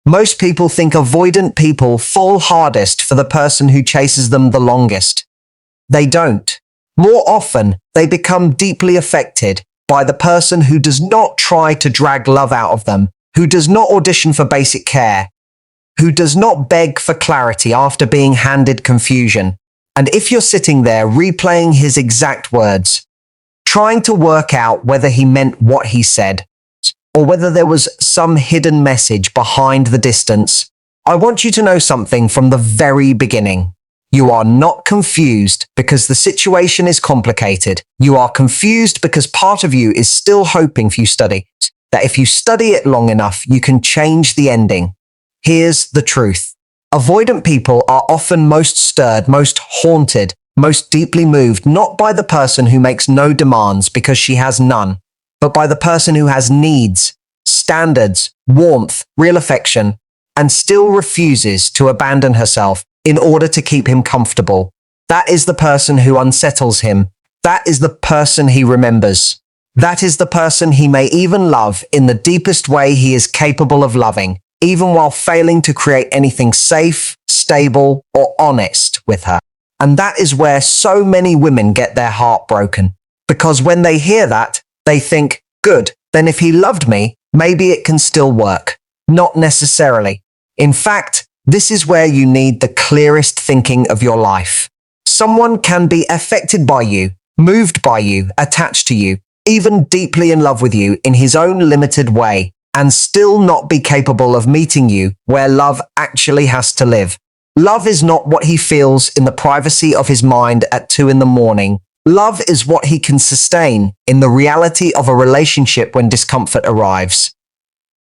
Most people think avoidant people fall hardest for the person who chases them the longest. They don't. More often, they become deeply affected by the person who does not try to drag love out of them, who does not audition for basic care, who does not beg for clarity after being handed confusion. And if you're sitting there replaying his exact words, trying to work out whether he meant what he said, or whether there was some hidden message behind the distance, I want you to know something from the very beginning. You are not confused because the situation is complicated. You are confused because part of you is still hoping if you study, that if you study it long enough, you can change the ending. Here's the truth. Avoidant people are often most stirred, most haunted, most deeply moved, not by the person who makes no demands because she has none, but by the person who has needs, standards, warmth, real affection, and still refuses to abandon herself in order to keep him comfortable. That is the person who unsettles him. That is the person he remembers. That is the person he may even love in the deepest way he is capable of loving, even while failing to create anything safe, stable, or honest with her. And that is where so many women get their heart broken. Because when they hear that, they think, good, then if he loved me, maybe it can still work. Not necessarily. In fact, this is where you need the clearest thinking of your life. Someone can be affected by you, moved by you, attached to you, even deeply in love with you in his own limited way, and still not be capable of meeting you where love actually has to live. Love is not what he feels in the privacy of his mind at 2 a.m. Love is what he can sustain in the reality of a relationship when discomfort arrives.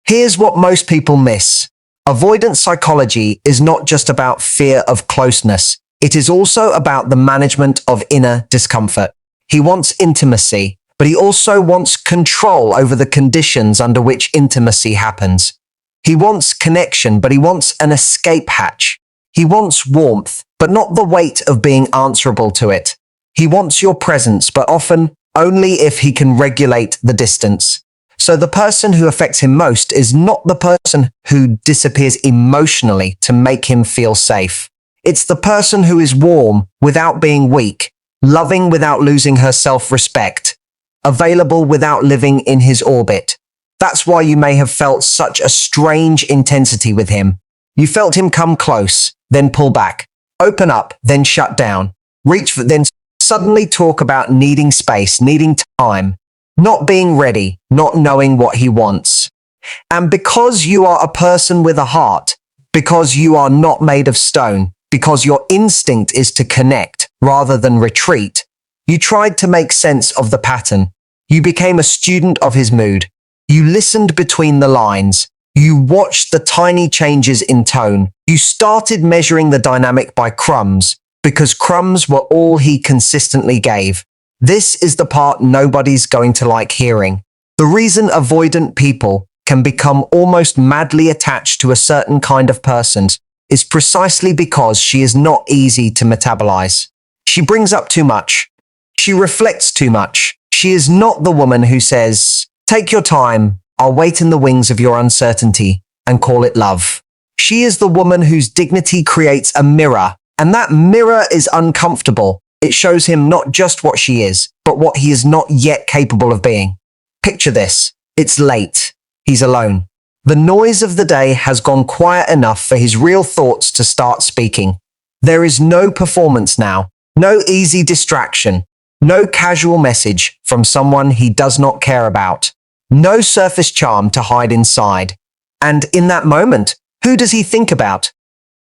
Here's what most people miss. Avoidant psychology is not just about fear of closeness. It is also about the management of inner discomfort. He wants intimacy, but he also wants control over the conditions under which intimacy happens. He wants connection, but he wants an escape hatch. He wants warmth, but not the weight of being answerable to it. He wants your presence, but often only if he can regulate the distance. So the person who affects him most is not the person who disappears emotionally to make him feel safe. It's the person who is warm without being weak, loving without losing her self-respect, available without living in his orbit. That's why you may have felt such a strange intensity with him. You felt him come close, then pull back, open up, then shut down, reach for, then suddenly talk about needing space, needing time, not being ready, not knowing what he wants. And because you are a person with a heart, because you are not made of stone, because your instinct is to connect rather than retreat, you tried to make sense of the pattern. You became a student of his mood. You listened between the lines. You watched the tiny changes in tone. You started measuring the dynamic by crumbs, because crumbs were all he consistently gave. This is the part nobody's going to like hearing. The reason avoidant people can become almost madly attached to a certain kind of person is precisely because she is not easy to metabolize. She brings up too much. She reflects too much. She is not the woman who says, "Take your time, I'll wait in the wings of your uncertainty," and call it love. She is the woman whose dignity creates a mirror, and that mirror is uncomfortable. It shows him not just what she is, but what he is not yet capable of being. Picture this. It's late. He's alone. The noise of the day has gone quiet enough for his real thoughts to start speaking. There is no performance now, no easy distraction, no casual message from someone he does not care about, no surface charm to hide inside. And in that moment, who does he think about?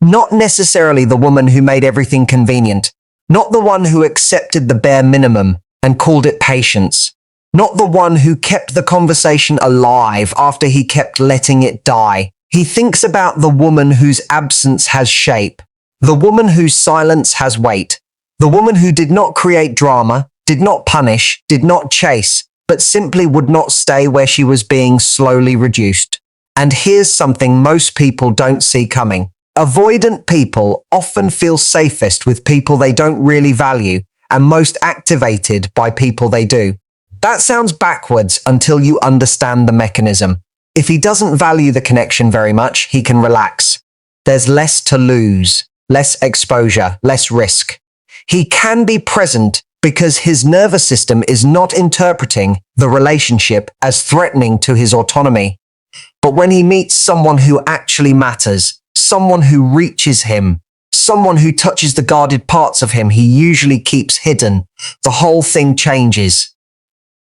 Not necessarily the woman who made everything convenient, not the one who accepted the bare minimum and called it patience, not the one who kept the conversation alive after he kept letting it die. He thinks about the woman whose absence has shape, the woman whose silence has weight, the woman who did not create drama, did not punish, did not chase, but simply would not stay where she was being slowly reduced. And here's something most people don't see coming. Avoidant people often feel safest with people they don't really value and most activated by people they do. That sounds backwards until you understand the mechanism. If he doesn't value the connection very much, he can relax. There's less to lose, less exposure, less risk. He can be present because his nervous system is not interpreting the relationship as threatening to his autonomy. But when he meets someone who actually matters, someone who reaches him, someone who touches the guarded parts of him he usually keeps hidden, the whole thing changes.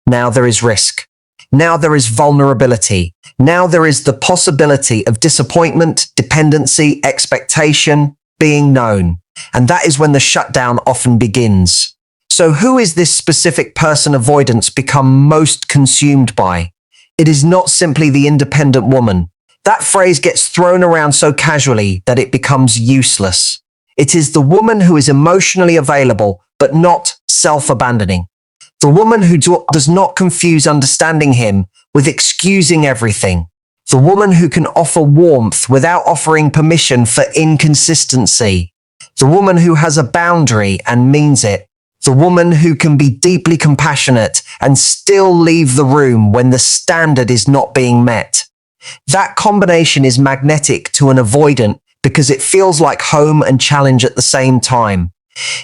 Now there is risk. Now there is vulnerability. Now there is the possibility of disappointment, dependency, expectation, being known. And that is when the shutdown often begins. So who is this specific person avoidance become most consumed by? It is not simply the independent woman. That phrase gets thrown around so casually that it becomes useless. It is the woman who is emotionally available, but not self-abandoning. The woman who does not confuse understanding him with excusing everything. The woman who can offer warmth without offering permission for inconsistency. The woman who has a boundary and means it. The woman who can be deeply compassionate and still leave the room when the standard is not being met. That combination is magnetic to an avoidant because it feels like home and challenge at the same time.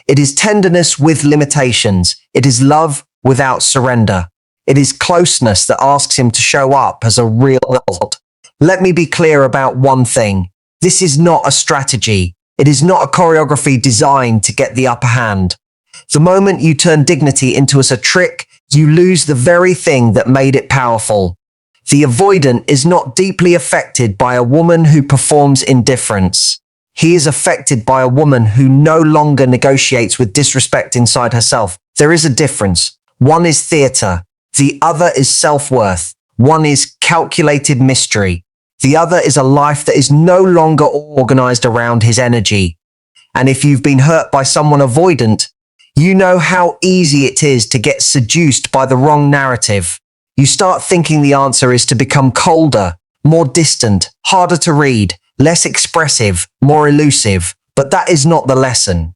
It is tenderness with limitations. It is love without surrender. It is closeness that asks him to show up as a real adult. Let me be clear about one thing. This is not a strategy. It is not a choreography designed to get the upper hand. The moment you turn dignity into a trick, you lose the very thing that made it powerful. The avoidant is not deeply affected by a woman who performs indifference. He is affected by a woman who no longer negotiates with disrespect inside herself. There is a difference. One is theater. The other is self-worth. One is calculated mystery. The other is a life that is no longer organized around his energy. And if you've been hurt by someone avoidant, you know how easy it is to get seduced by the wrong narrative. You start thinking the answer is to become colder, more distant, harder to read, less expressive, more elusive. But that is not the lesson.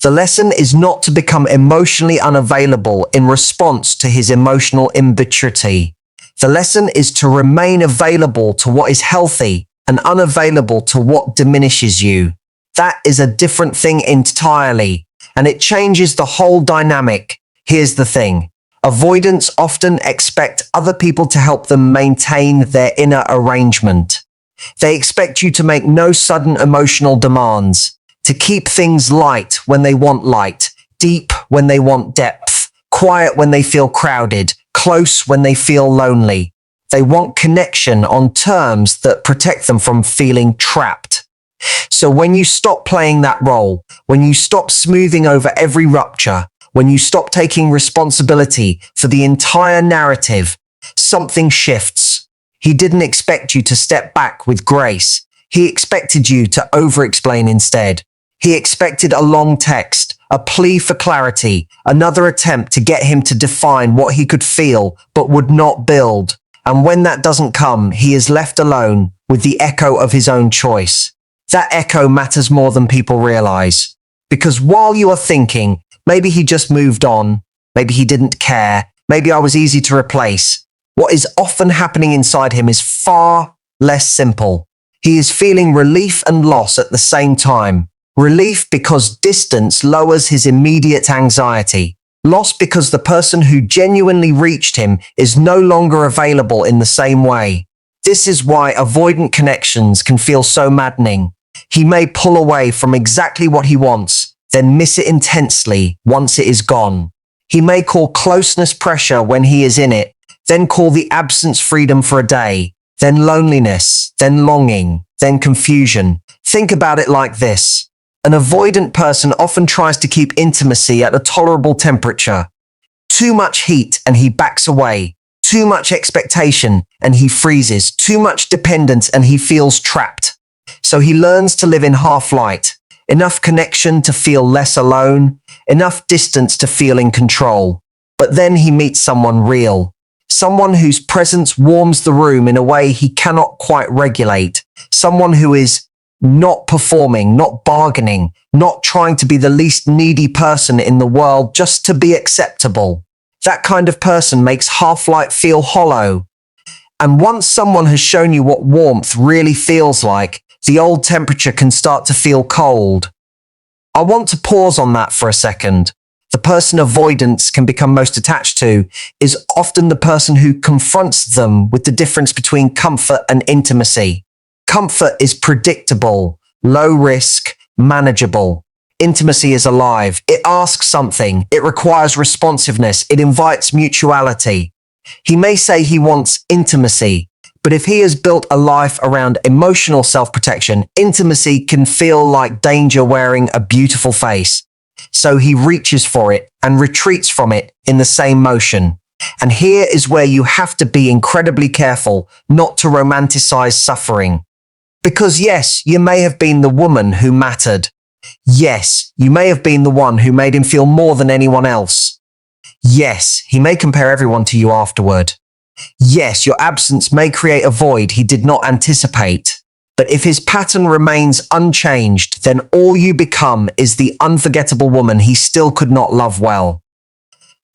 The lesson is not to become emotionally unavailable in response to his emotional immaturity. The lesson is to remain available to what is healthy and unavailable to what diminishes you. That is a different thing entirely, and it changes the whole dynamic. Here's the thing. Avoidants often expect other people to help them maintain their inner arrangement. They expect you to make no sudden emotional demands, to keep things light when they want light, deep when they want depth, quiet when they feel crowded, close when they feel lonely. They want connection on terms that protect them from feeling trapped. So when you stop playing that role, when you stop smoothing over every rupture, when you stop taking responsibility for the entire narrative, something shifts. He didn't expect you to step back with grace. He expected you to over-explain instead. He expected a long text, a plea for clarity, another attempt to get him to define what he could feel but would not build. And when that doesn't come, he is left alone with the echo of his own choice. That echo matters more than people realize. Because while you are thinking, maybe he just moved on, maybe he didn't care, maybe I was easy to replace, what is often happening inside him is far less simple. He is feeling relief and loss at the same time. Relief because distance lowers his immediate anxiety. Loss because the person who genuinely reached him is no longer available in the same way. This is why avoidant connections can feel so maddening. He may pull away from exactly what he wants, then miss it intensely once it is gone. He may call closeness pressure when he is in it, then call the absence freedom for a day, then loneliness, then longing, then confusion. Think about it like this. An avoidant person often tries to keep intimacy at a tolerable temperature. Too much heat and he backs away. Too much expectation and he freezes. Too much dependence and he feels trapped. So he learns to live in half-light. Enough connection to feel less alone. Enough distance to feel in control. But then he meets someone real. Someone whose presence warms the room in a way he cannot quite regulate. Someone who is not performing, not bargaining, not trying to be the least needy person in the world just to be acceptable. That kind of person makes half-light feel hollow. And once someone has shown you what warmth really feels like, the old temperature can start to feel cold. I want to pause on that for a second. The person avoidance can become most attached to is often the person who confronts them with the difference between comfort and intimacy. Comfort is predictable, low risk, manageable. Intimacy is alive. It asks something. It requires responsiveness. It invites mutuality. He may say he wants intimacy, but if he has built a life around emotional self-protection, intimacy can feel like danger wearing a beautiful face. So he reaches for it and retreats from it in the same motion. And here is where you have to be incredibly careful not to romanticize suffering. Because yes, you may have been the woman who mattered. Yes, you may have been the one who made him feel more than anyone else. Yes, he may compare everyone to you afterward. Yes, your absence may create a void he did not anticipate. But if his pattern remains unchanged, then all you become is the unforgettable woman he still could not love well.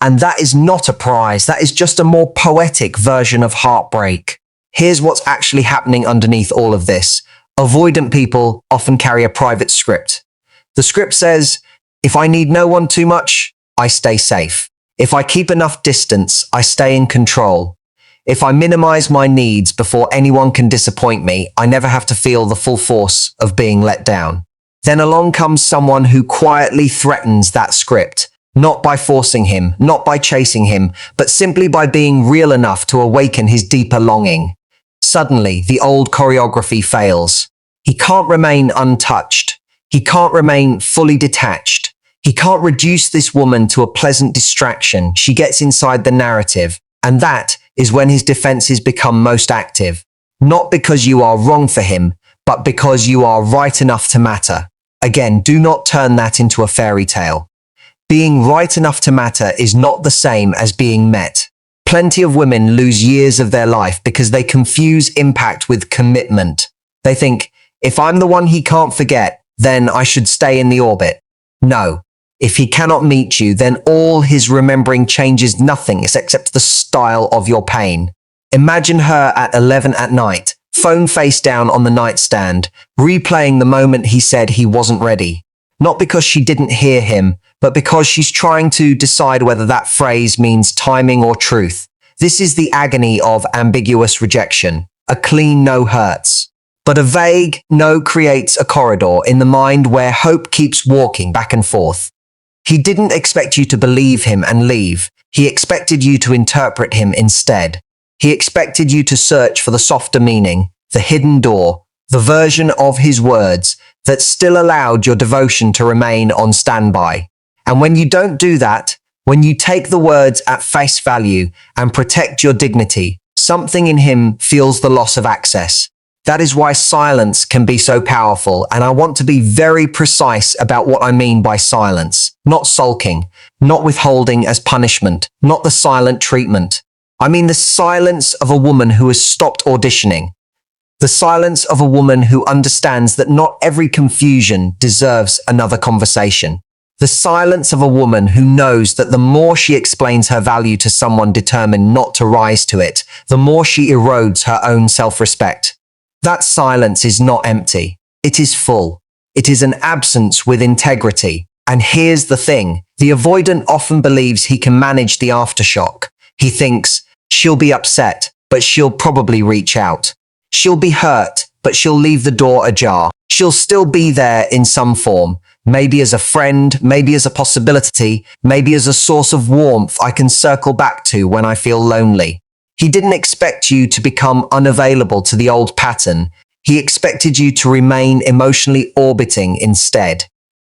And that is not a prize, that is just a more poetic version of heartbreak. Here's what's actually happening underneath all of this. Avoidant people often carry a private script. The script says, if I need no one too much, I stay safe. If I keep enough distance, I stay in control. If I minimize my needs before anyone can disappoint me, I never have to feel the full force of being let down. Then along comes someone who quietly threatens that script, not by forcing him, not by chasing him, but simply by being real enough to awaken his deeper longing. Suddenly, the old choreography fails. He can't remain untouched. He can't remain fully detached. He can't reduce this woman to a pleasant distraction. She gets inside the narrative, and that is when his defenses become most active. Not because you are wrong for him, but because you are right enough to matter. Again, do not turn that into a fairy tale. Being right enough to matter is not the same as being met. Plenty of women lose years of their life because they confuse impact with commitment. They think, if I'm the one he can't forget, then I should stay in the orbit. No. If he cannot meet you, then all his remembering changes nothing except the style of your pain. Imagine her at 11 at night, phone face down on the nightstand, replaying the moment he said he wasn't ready. Not because she didn't hear him, but because she's trying to decide whether that phrase means timing or truth. This is the agony of ambiguous rejection. A clean no hurts. But a vague no creates a corridor in the mind where hope keeps walking back and forth. He didn't expect you to believe him and leave. He expected you to interpret him instead. He expected you to search for the softer meaning, the hidden door, the version of his words that still allowed your devotion to remain on standby. And when you don't do that, when you take the words at face value and protect your dignity, something in him feels the loss of access. That is why silence can be so powerful, and I want to be very precise about what I mean by silence. Not sulking, not withholding as punishment, not the silent treatment. I mean the silence of a woman who has stopped auditioning. The silence of a woman who understands that not every confusion deserves another conversation. The silence of a woman who knows that the more she explains her value to someone determined not to rise to it, the more she erodes her own self-respect. That silence is not empty. It is full. It is an absence with integrity. And here's the thing. The avoidant often believes he can manage the aftershock. He thinks, she'll be upset, but she'll probably reach out. She'll be hurt, but she'll leave the door ajar. She'll still be there in some form. Maybe as a friend, maybe as a possibility, maybe as a source of warmth I can circle back to when I feel lonely. He didn't expect you to become unavailable to the old pattern. He expected you to remain emotionally orbiting instead.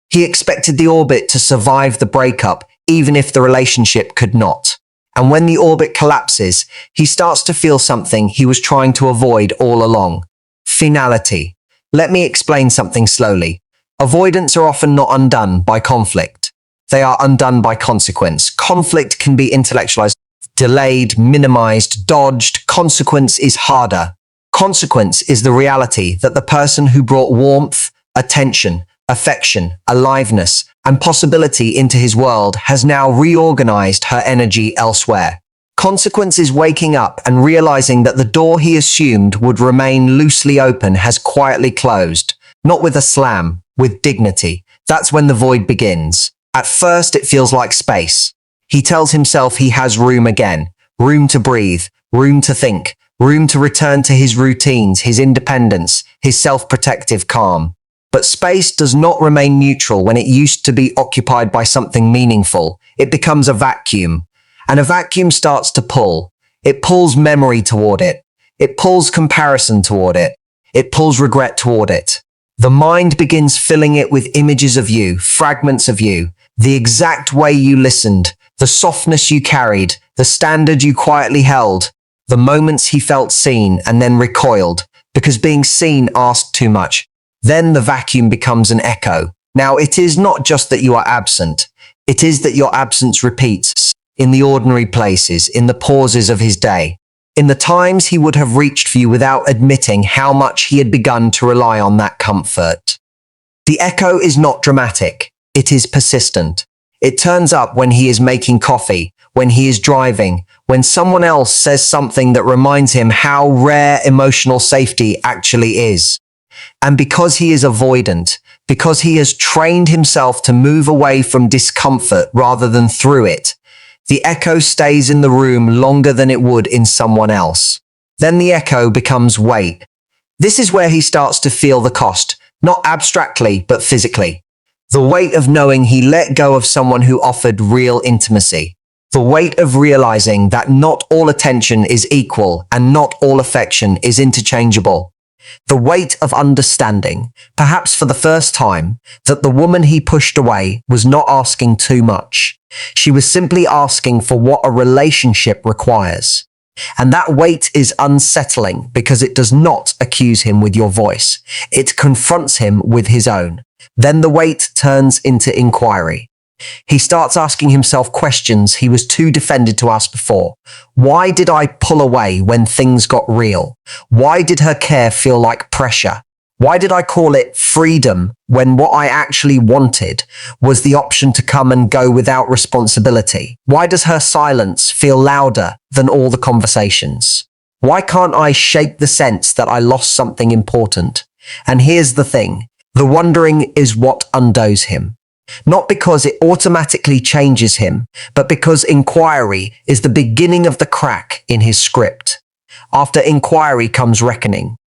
He expected the orbit to survive the breakup, even if the relationship could not. And when the orbit collapses, he starts to feel something he was trying to avoid all along. Finality. Let me explain something slowly. Avoidants are often not undone by conflict. They are undone by consequence. Conflict can be intellectualized, delayed, minimized, dodged. Consequence is harder. Consequence is the reality that the person who brought warmth, attention, affection, aliveness, and possibility into his world has now reorganized her energy elsewhere. consequence is waking up and realizing that the door he assumed would remain loosely open has quietly closed, not with a slam, with dignity. That's when the void begins. At first, it feels like space. He tells himself he has room again, room to breathe, room to think, room to return to his routines, his independence, his self-protective calm. But space does not remain neutral when it used to be occupied by something meaningful. It becomes a vacuum. And a vacuum starts to pull. It pulls memory toward it. It pulls comparison toward it. It pulls regret toward it. The mind begins filling it with images of you, fragments of you, the exact way you listened, the softness you carried, the standard you quietly held, the moments he felt seen and then recoiled, because being seen asked too much. Then the vacuum becomes an echo. Now, it is not just that you are absent. It is that your absence repeats in the ordinary places, in the pauses of his day, in the times he would have reached for you without admitting how much he had begun to rely on that comfort. The echo is not dramatic. It is persistent. It turns up when he is making coffee, when he is driving, when someone else says something that reminds him how rare emotional safety actually is. And because he is avoidant, because he has trained himself to move away from discomfort rather than through it, the echo stays in the room longer than it would in someone else. Then the echo becomes weight. This is where he starts to feel the cost, not abstractly, but physically. The weight of knowing he let go of someone who offered real intimacy. The weight of realizing that not all attention is equal and not all affection is interchangeable. The weight of understanding, perhaps for the first time, that the woman he pushed away was not asking too much. She was simply asking for what a relationship requires. And that weight is unsettling because it does not accuse him with your voice. It confronts him with his own. Then the weight turns into inquiry. He starts asking himself questions he was too defended to ask before. Why did I pull away when things got real? Why did her care feel like pressure? Why did I call it freedom when what I actually wanted was the option to come and go without responsibility? Why does her silence feel louder than all the conversations? Why can't I shake the sense that I lost something important? And here's the thing. The wondering is what undoes him. Not because it automatically changes him, but because inquiry is the beginning of the crack in his script. After inquiry comes reckoning.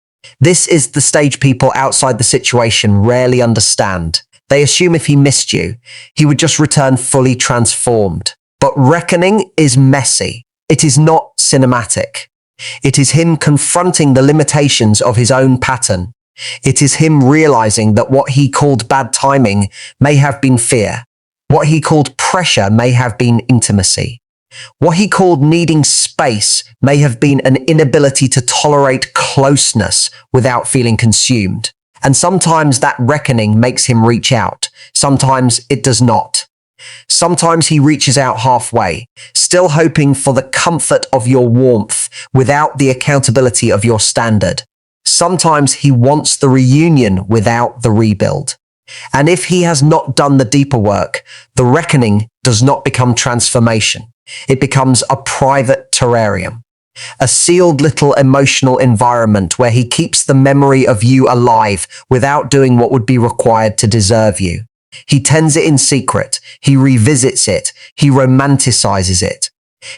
This is the stage people outside the situation rarely understand. They assume if he missed you, he would just return fully transformed. But reckoning is messy. It is not cinematic. It is him confronting the limitations of his own pattern. It is him realizing that what he called bad timing may have been fear. What he called pressure may have been intimacy. What he called needing space may have been an inability to tolerate closeness without feeling consumed. And sometimes that reckoning makes him reach out. Sometimes it does not. Sometimes he reaches out halfway, still hoping for the comfort of your warmth without the accountability of your standard. Sometimes he wants the reunion without the rebuild. And if he has not done the deeper work, the reckoning does not become transformation. It becomes a private terrarium, a sealed little emotional environment where he keeps the memory of you alive without doing what would be required to deserve you. He tends it in secret. He revisits it. He romanticizes it.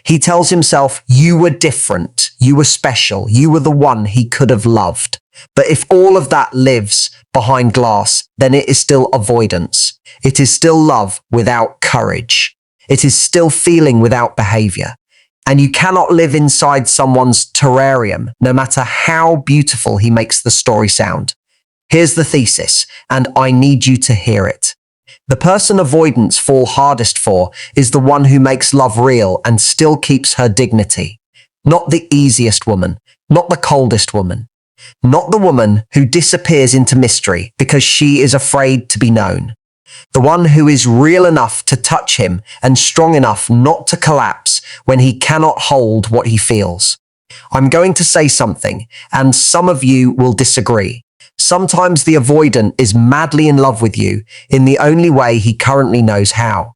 He tells himself, you were different, you were special, you were the one he could have loved. But if all of that lives behind glass, then it is still avoidance. It is still love without courage. It is still feeling without behavior. And you cannot live inside someone's terrarium, no matter how beautiful he makes the story sound. Here's the thesis, and I need you to hear it. The person avoidants fall hardest for is the one who makes love real and still keeps her dignity. Not the easiest woman, not the coldest woman, not the woman who disappears into mystery because she is afraid to be known. The one who is real enough to touch him and strong enough not to collapse when he cannot hold what he feels. I'm going to say something, and some of you will disagree. Sometimes the avoidant is madly in love with you in the only way he currently knows how.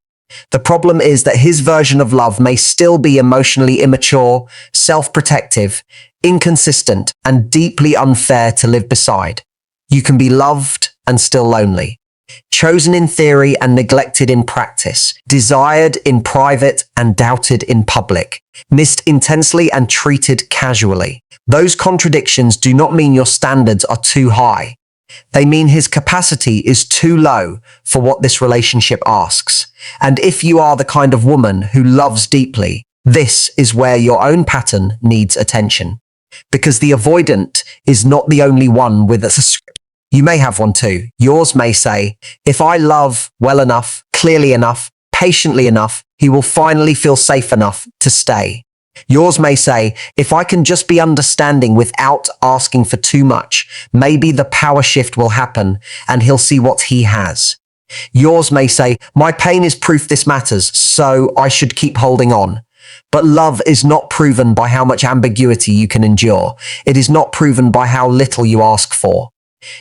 The problem is that his version of love may still be emotionally immature, self-protective, inconsistent, and deeply unfair to live beside. You can be loved and still lonely. Chosen in theory and neglected in practice, desired in private and doubted in public, missed intensely and treated casually. Those contradictions do not mean your standards are too high. They mean his capacity is too low for what this relationship asks. And if you are the kind of woman who loves deeply, this is where your own pattern needs attention. Because the avoidant is not the only one with a script. You may have one too. Yours may say, if I love well enough, clearly enough, patiently enough, he will finally feel safe enough to stay. Yours may say, if I can just be understanding without asking for too much, maybe the power shift will happen and he'll see what he has. Yours may say, my pain is proof this matters, so I should keep holding on. But love is not proven by how much ambiguity you can endure. It is not proven by how little you ask for.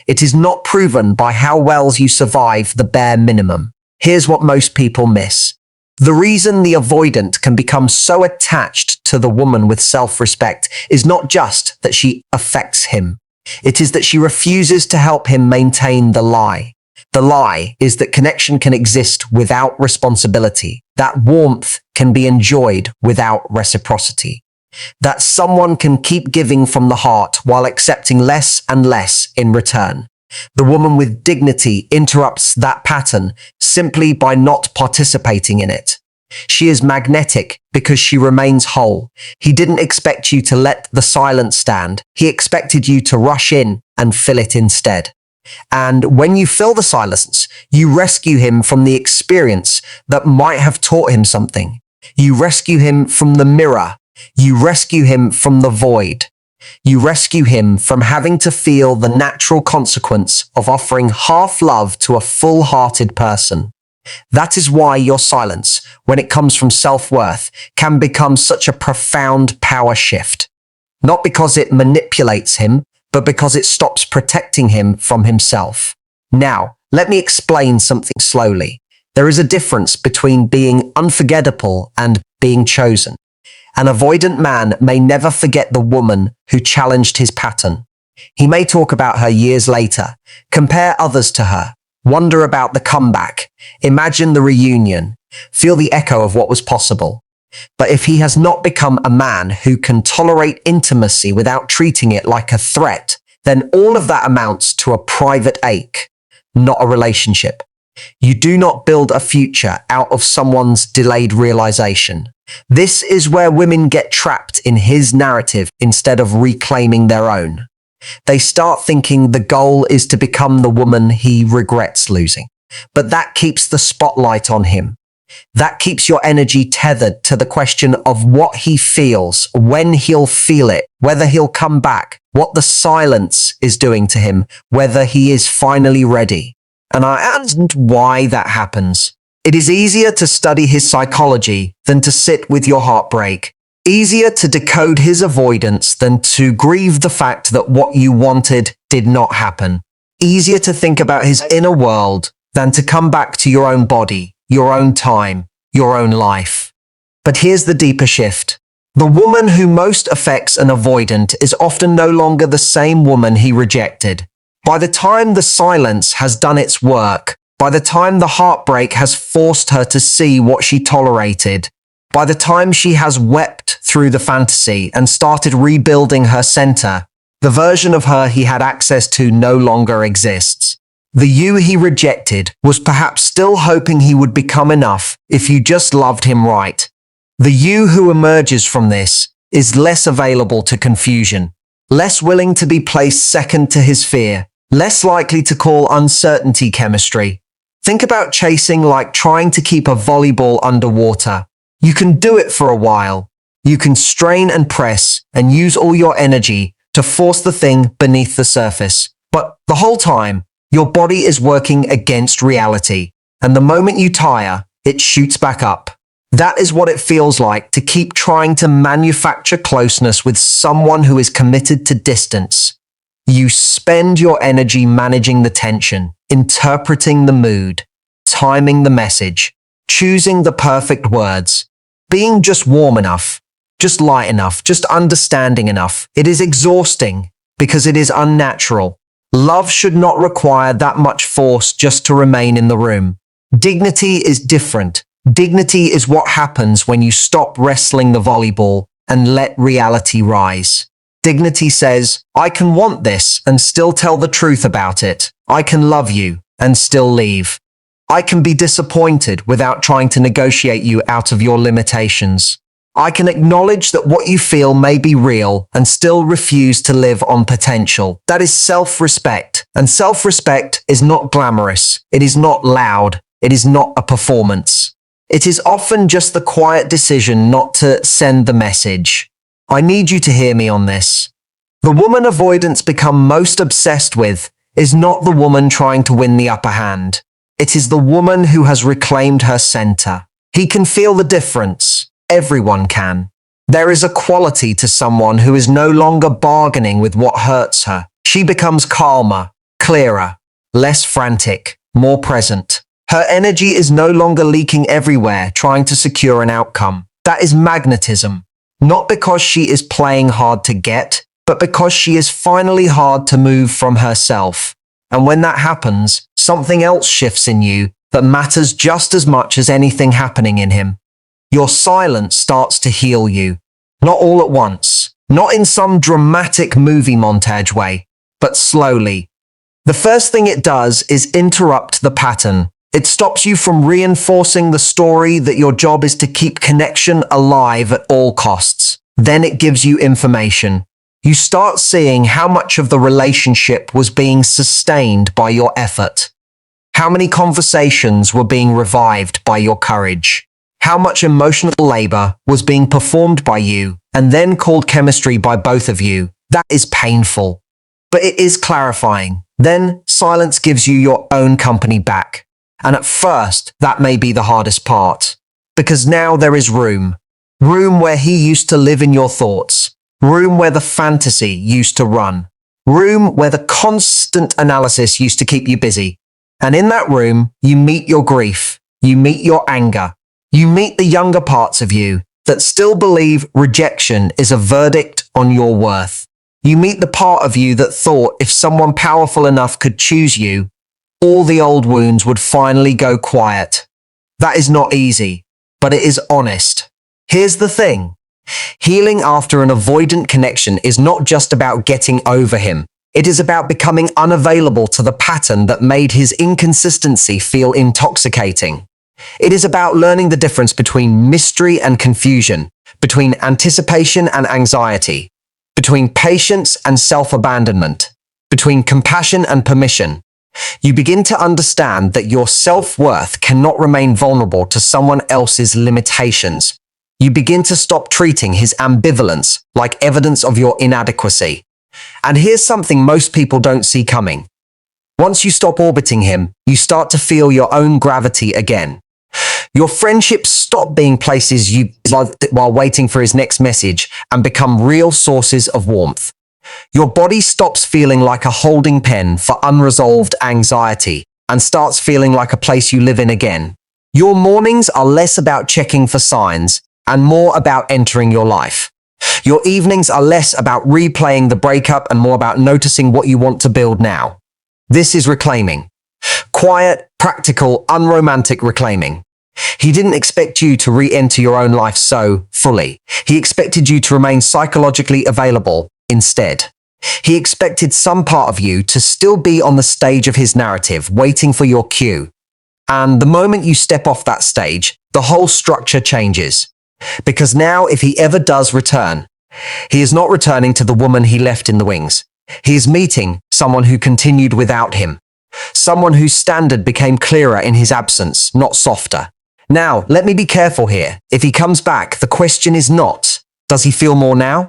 It is not proven by how well you survive the bare minimum. Here's what most people miss. The reason the avoidant can become so attached to the woman with self-respect is not just that she affects him. It is that she refuses to help him maintain the lie. The lie is that connection can exist without responsibility, that warmth can be enjoyed without reciprocity, that someone can keep giving from the heart while accepting less and less in return. The woman with dignity interrupts that pattern simply by not participating in it. She is magnetic because she remains whole. He didn't expect you to let the silence stand. He expected you to rush in and fill it instead. And when you fill the silence, you rescue him from the experience that might have taught him something. You rescue him from the mirror. You rescue him from the void. You rescue him from having to feel the natural consequence of offering half love to a full-hearted person. That is why your silence, when it comes from self-worth, can become such a profound power shift. Not because it manipulates him, but because it stops protecting him from himself. Now, let me explain something slowly. There is a difference between being unforgettable and being chosen. An avoidant man may never forget the woman who challenged his pattern. He may talk about her years later, compare others to her, wonder about the comeback, imagine the reunion, feel the echo of what was possible. But if he has not become a man who can tolerate intimacy without treating it like a threat, then all of that amounts to a private ache, not a relationship. You do not build a future out of someone's delayed realization. This is where women get trapped in his narrative instead of reclaiming their own. They start thinking the goal is to become the woman he regrets losing. But that keeps the spotlight on him. That keeps your energy tethered to the question of what he feels, when he'll feel it, whether he'll come back, what the silence is doing to him, whether he is finally ready. And why that happens. It is easier to study his psychology than to sit with your heartbreak. Easier to decode his avoidance than to grieve the fact that what you wanted did not happen. Easier to think about his inner world than to come back to your own body, your own time, your own life. But here's the deeper shift. The woman who most affects an avoidant is often no longer the same woman he rejected. By the time the silence has done its work, by the time the heartbreak has forced her to see what she tolerated, by the time she has wept through the fantasy and started rebuilding her center, the version of her he had access to no longer exists. The you he rejected was perhaps still hoping he would become enough if you just loved him right. The you who emerges from this is less available to confusion, less willing to be placed second to his fear, less likely to call uncertainty chemistry. Think about chasing like trying to keep a volleyball underwater. You can do it for a while. You can strain and press and use all your energy to force the thing beneath the surface. But the whole time, your body is working against reality. And the moment you tire, it shoots back up. That is what it feels like to keep trying to manufacture closeness with someone who is committed to distance. You spend your energy managing the tension, interpreting the mood, timing the message, choosing the perfect words, being just warm enough, just light enough, just understanding enough. It is exhausting because it is unnatural. Love should not require that much force just to remain in the room. Dignity is different. Dignity is what happens when you stop wrestling the volleyball and let reality rise. Dignity says, I can want this and still tell the truth about it. I can love you and still leave. I can be disappointed without trying to negotiate you out of your limitations. I can acknowledge that what you feel may be real and still refuse to live on potential. That is self-respect. And self-respect is not glamorous. It is not loud. It is not a performance. It is often just the quiet decision not to send the message. I need you to hear me on this. The woman avoidants become most obsessed with is not the woman trying to win the upper hand. It is the woman who has reclaimed her center. He can feel the difference. Everyone can. There is a quality to someone who is no longer bargaining with what hurts her. She becomes calmer, clearer, less frantic, more present. Her energy is no longer leaking everywhere, trying to secure an outcome. That is magnetism. Not because she is playing hard to get, but because she is finally hard to move from herself. And when that happens, something else shifts in you that matters just as much as anything happening in him. Your silence starts to heal you. Not all at once, not in some dramatic movie montage way, but slowly. The first thing it does is interrupt the pattern. It stops you from reinforcing the story that your job is to keep connection alive at all costs. Then it gives you information. You start seeing how much of the relationship was being sustained by your effort. How many conversations were being revived by your courage. How much emotional labor was being performed by you and then called chemistry by both of you. That is painful, but it is clarifying. Then silence gives you your own company back. And at first, that may be the hardest part, because now there is room. Room where he used to live in your thoughts. Room where the fantasy used to run. Room where the constant analysis used to keep you busy. And in that room, you meet your grief. You meet your anger. You meet the younger parts of you that still believe rejection is a verdict on your worth. You meet the part of you that thought if someone powerful enough could choose you, all the old wounds would finally go quiet. That is not easy, but it is honest. Here's the thing. Healing after an avoidant connection is not just about getting over him. It is about becoming unavailable to the pattern that made his inconsistency feel intoxicating. It is about learning the difference between mystery and confusion, between anticipation and anxiety, between patience and self-abandonment, between compassion and permission. You begin to understand that your self-worth cannot remain vulnerable to someone else's limitations. You begin to stop treating his ambivalence like evidence of your inadequacy. And here's something most people don't see coming. Once you stop orbiting him, you start to feel your own gravity again. Your friendships stop being places you while waiting for his next message and become real sources of warmth. Your body stops feeling like a holding pen for unresolved anxiety and starts feeling like a place you live in again. Your mornings are less about checking for signs and more about entering your life. Your evenings are less about replaying the breakup and more about noticing what you want to build now. This is reclaiming. Quiet, practical, unromantic reclaiming. He didn't expect you to re-enter your own life so fully. He expected you to remain psychologically available instead. He expected some part of you to still be on the stage of his narrative, waiting for your cue. And the moment you step off that stage, the whole structure changes. Because now, if he ever does return, he is not returning to the woman he left in the wings. He is meeting someone who continued without him. Someone whose standard became clearer in his absence, not softer. Now, let me be careful here. If he comes back, the question is not, does he feel more now?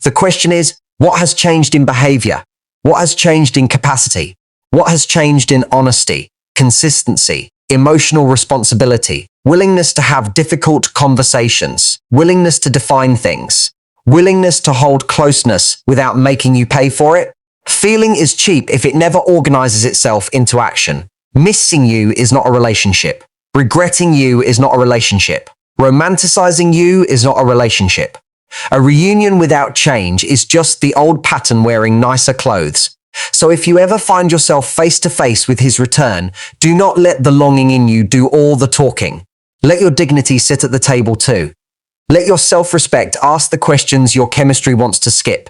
The question is, what has changed in behavior? What has changed in capacity? What has changed in honesty, consistency, emotional responsibility, willingness to have difficult conversations, willingness to define things, willingness to hold closeness without making you pay for it? Feeling is cheap if it never organizes itself into action. Missing you is not a relationship. Regretting you is not a relationship. Romanticizing you is not a relationship. A reunion without change is just the old pattern wearing nicer clothes. So if you ever find yourself face to face with his return, do not let the longing in you do all the talking. Let your dignity sit at the table too. Let your self-respect ask the questions your chemistry wants to skip.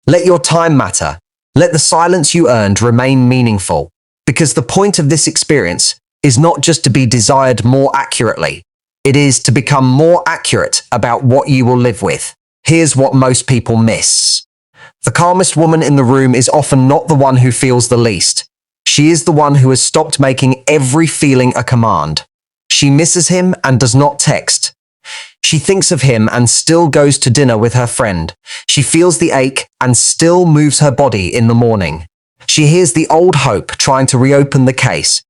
Let your time matter. Let the silence you earned remain meaningful. Because the point of this experience is not just to be desired more accurately. It is to become more accurate about what you will live with. Here's what most people miss. The calmest woman in the room is often not the one who feels the least. She is the one who has stopped making every feeling a command. She misses him and does not text. She thinks of him and still goes to dinner with her friend. She feels the ache and still moves her body in the morning. She hears the old hope trying to reopen the case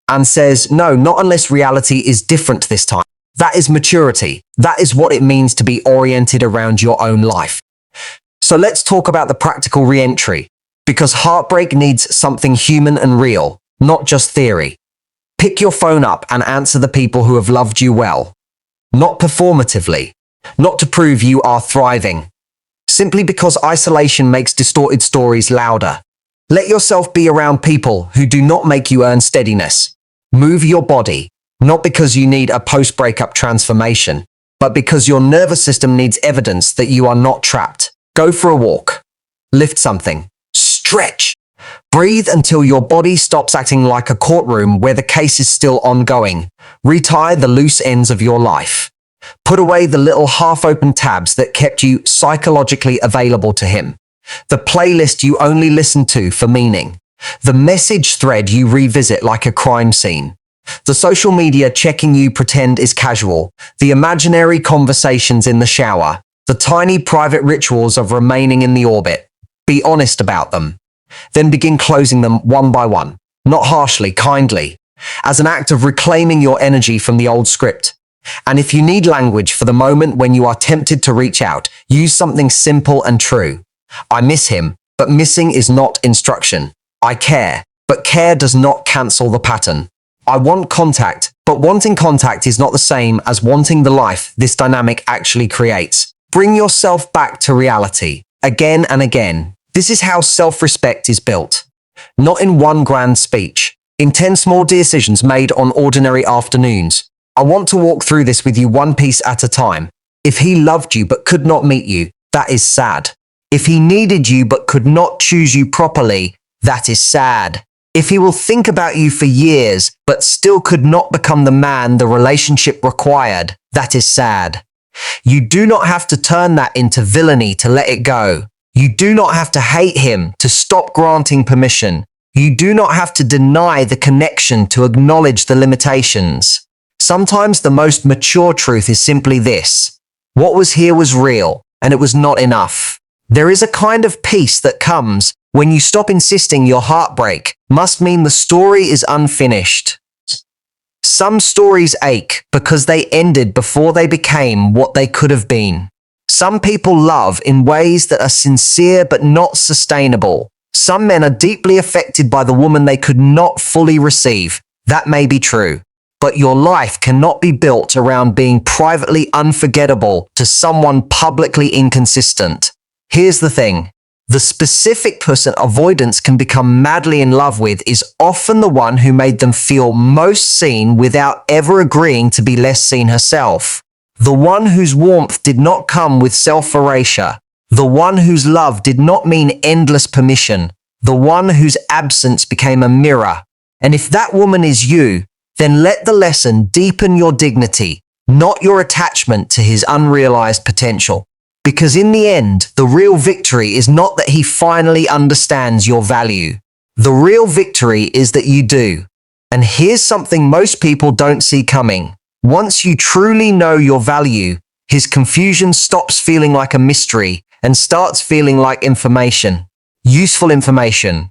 and says, no, not unless reality is different this time. That is maturity. That is what it means to be oriented around your own life. So let's talk about the practical re-entry, because heartbreak needs something human and real, not just theory. Pick your phone up and answer the people who have loved you well. Not performatively, not to prove you are thriving. Simply because isolation makes distorted stories louder. Let yourself be around people who do not make you earn steadiness. Move your body, not because you need a post-breakup transformation, but because your nervous system needs evidence that you are not trapped. Go for a walk. Lift something. Stretch. Breathe until your body stops acting like a courtroom where the case is still ongoing. Retie the loose ends of your life. Put away the little half-open tabs that kept you psychologically available to him. The playlist you only listen to for meaning. The message thread you revisit like a crime scene. The social media checking you pretend is casual. The imaginary conversations in the shower. The tiny private rituals of remaining in the orbit. Be honest about them. Then begin closing them one by one. Not harshly, kindly. As an act of reclaiming your energy from the old script. And if you need language for the moment when you are tempted to reach out, use something simple and true. I miss him, but missing is not instruction. I care, but care does not cancel the pattern. I want contact, but wanting contact is not the same as wanting the life this dynamic actually creates. Bring yourself back to reality, again and again. This is how self-respect is built. Not in one grand speech, in 10 small decisions made on ordinary afternoons. I want to walk through this with you one piece at a time. If he loved you but could not meet you, that is sad. If he needed you but could not choose you properly, that is sad. If he will think about you for years but still could not become the man the relationship required, that is sad. You do not have to turn that into villainy to let it go. You do not have to hate him to stop granting permission. You do not have to deny the connection to acknowledge the limitations. Sometimes the most mature truth is simply this. What was here was real, and it was not enough. There is a kind of peace that comes when you stop insisting your heartbreak must mean the story is unfinished. Some stories ache because they ended before they became what they could have been. Some people love in ways that are sincere but not sustainable. Some men are deeply affected by the woman they could not fully receive. That may be true. But your life cannot be built around being privately unforgettable to someone publicly inconsistent. Here's the thing. The specific person avoidance can become madly in love with is often the one who made them feel most seen without ever agreeing to be less seen herself. The one whose warmth did not come with self-erasure. The one whose love did not mean endless permission. The one whose absence became a mirror. And if that woman is you, then let the lesson deepen your dignity, not your attachment to his unrealized potential. Because in the end, the real victory is not that he finally understands your value. The real victory is that you do. And here's something most people don't see coming. Once you truly know your value, his confusion stops feeling like a mystery and starts feeling like information. Useful information.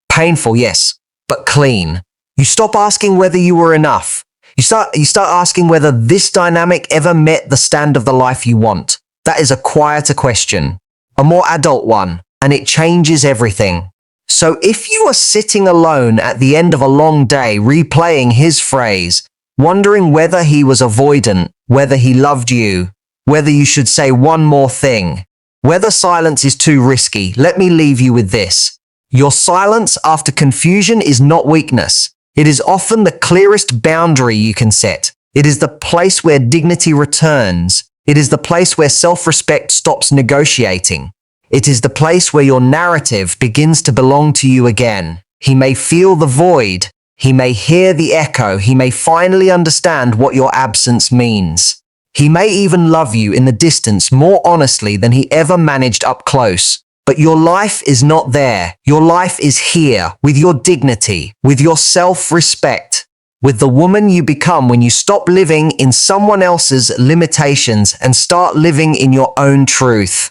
Painful, yes, but clean. You stop asking whether you were enough. You start asking whether this dynamic ever met the stand of the life you want. That is a quieter question, a more adult one, and it changes everything. So if you are sitting alone at the end of a long day replaying his phrase, wondering whether he was avoidant, whether he loved you, whether you should say one more thing. Whether silence is too risky, let me leave you with this. Your silence after confusion is not weakness. It is often the clearest boundary you can set. It is the place where dignity returns. It is the place where self-respect stops negotiating. It is the place where your narrative begins to belong to you again. He may feel the void. He may hear the echo. He may finally understand what your absence means. He may even love you in the distance more honestly than he ever managed up close. But your life is not there. Your life is here, with your dignity, with your self-respect, with the woman you become when you stop living in someone else's limitations and start living in your own truth.